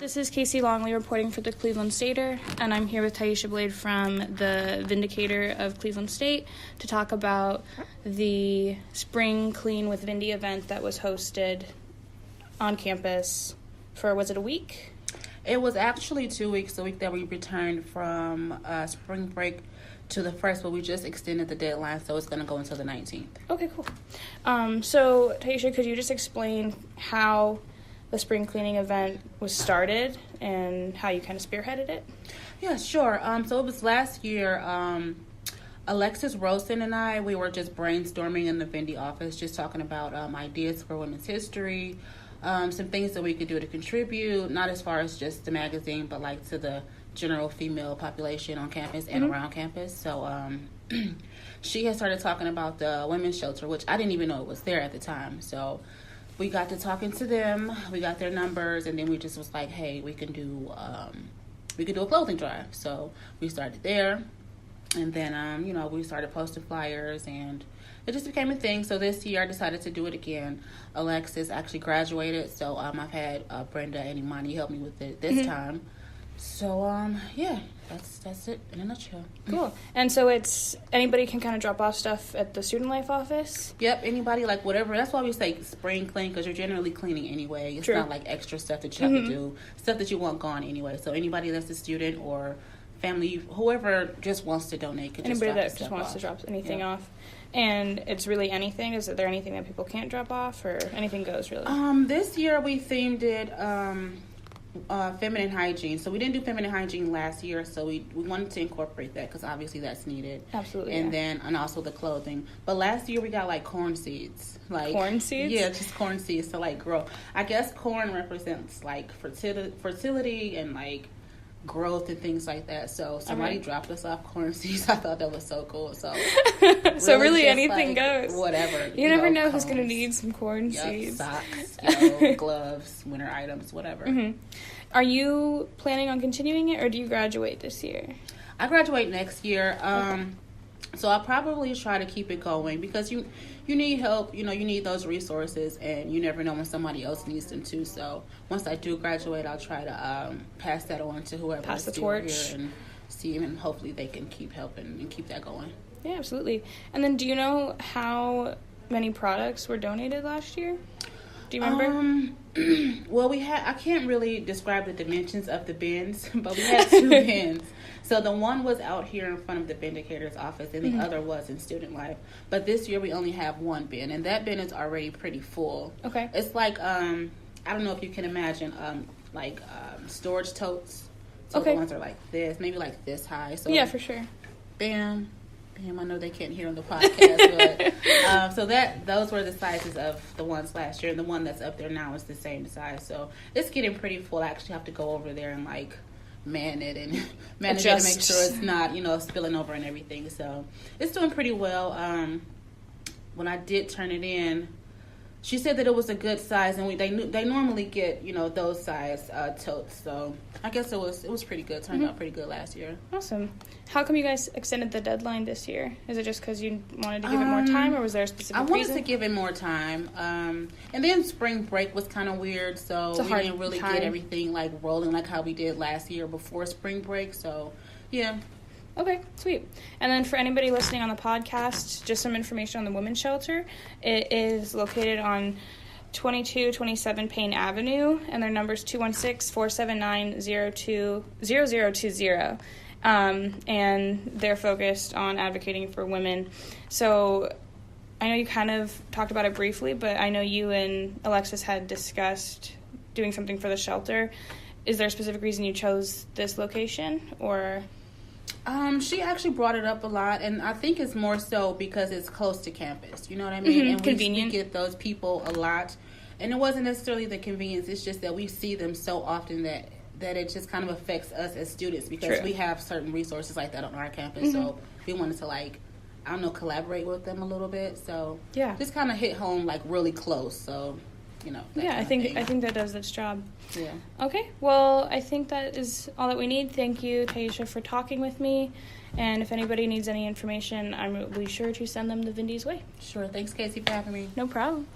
This is KC Longley reporting for the Cleveland Stater, and I'm here with Tyisha Blade from the Vindicator of Cleveland State to talk about the Spring Clean with Vindy event that was hosted on campus for, was it a week? It was actually 2 weeks, the week that we returned from spring break to the 1st, but we just extended the deadline, so it's going to go until the 19th. Okay, cool. So, Tyisha, could you just explain how the spring cleaning event was started and how you kind of spearheaded it? Yeah, sure. So it was last year. Alexis Rosen and I, we were just brainstorming in the Vindy office, just talking about ideas for women's history, some things that we could do to contribute, not as far as just the magazine, but like to the general female population on campus and around campus. So she had started talking about the women's shelter, which I didn't even know it was there at the time. So we got to talking to them, we got their numbers, and then we just was like, hey, we can do a clothing drive. So we started there, and then we started posting flyers, and it just became a thing. So this year I decided to do it again. Alexis actually graduated, so I've had Brenda and Imani help me with it this time. So yeah, that's it in a nutshell. Cool. And so it's anybody can kind of drop off stuff at the student life office? Yep, anybody, like whatever. That's why we say spring clean, because you're generally cleaning anyway. It's not like extra stuff that you have to do, stuff that you want gone anyway. So anybody that's a student or family, whoever just wants to donate can anybody just drop that just wants to drop anything Yeah. off. And it's really anything? Is there anything that people can't drop off, or anything goes really? This year we themed it feminine hygiene. So we didn't do feminine hygiene last year, so we wanted to incorporate that because obviously that's needed. Absolutely. And also the clothing. But last year we got like corn seeds. Like corn seeds? Yeah, just corn seeds to like grow. I guess corn represents like fertility and like growth and things like that. So somebody dropped us off corn seeds. I thought that was so cool. So so really anything goes. Whatever. You never know who's going to need some corn seeds. Socks, gloves, winter items, whatever. Are you planning on continuing it, or do you graduate this year? I graduate next year. So I'll probably try to keep it going because you need help. You need those resources, and you never know when somebody else needs them too. So once I do graduate, I'll try to pass that on to whoever pass the still torch here and see, and hopefully they can keep helping and keep that going. Yeah, absolutely. And then, do you know how many products were donated last year? Do you remember? Well, I can't really describe the dimensions of the bins, but we had 2 bins. So the one was out here in front of the Vindicator's office, and the other was in student life. But this year we only have 1 bin, and that bin is already pretty full. Okay. It's like, I don't know if you can imagine, storage totes. So the ones are like this, maybe like this high. So yeah, for sure. Bam. I know they can't hear on the podcast, but so those were the sizes of the ones last year, and the one that's up there now is the same size. So it's getting pretty full. I actually have to go over there and man it and manage it to make sure it's not spilling over and everything. So it's doing pretty well. When I did turn it in, she said that it was a good size, and they normally get those size totes. So I guess it was pretty good. Turned out pretty good last year. Awesome. How come you guys extended the deadline this year? Is it just because you wanted to give it more time, or was there a specific reason? I wanted to give it more time. And then spring break was kind of weird, so we didn't really get everything rolling like how we did last year before spring break. So yeah. Okay, sweet. And then for anybody listening on the podcast, just some information on the women's shelter. It is located on 2227 Payne Avenue, and their number is 216-479-0020. And they're focused on advocating for women. So I know you kind of talked about it briefly, but I know you and Alexis had discussed doing something for the shelter. Is there a specific reason you chose this location, or... She actually brought it up a lot, and I think it's more so because it's close to campus. You know what I mean? And convenient. We get those people a lot, and it wasn't necessarily the convenience. It's just that we see them so often that it just kind of affects us as students because we have certain resources like that on our campus. So we wanted to collaborate with them a little bit. So just kind of hit home really close. So. I think that does its job. Yeah. Okay. Well, I think that is all that we need. Thank you, Tyisha, for talking with me. And if anybody needs any information, I will be sure to send them the Vindy's way. Sure. Thanks, Casey, for having me. No problem.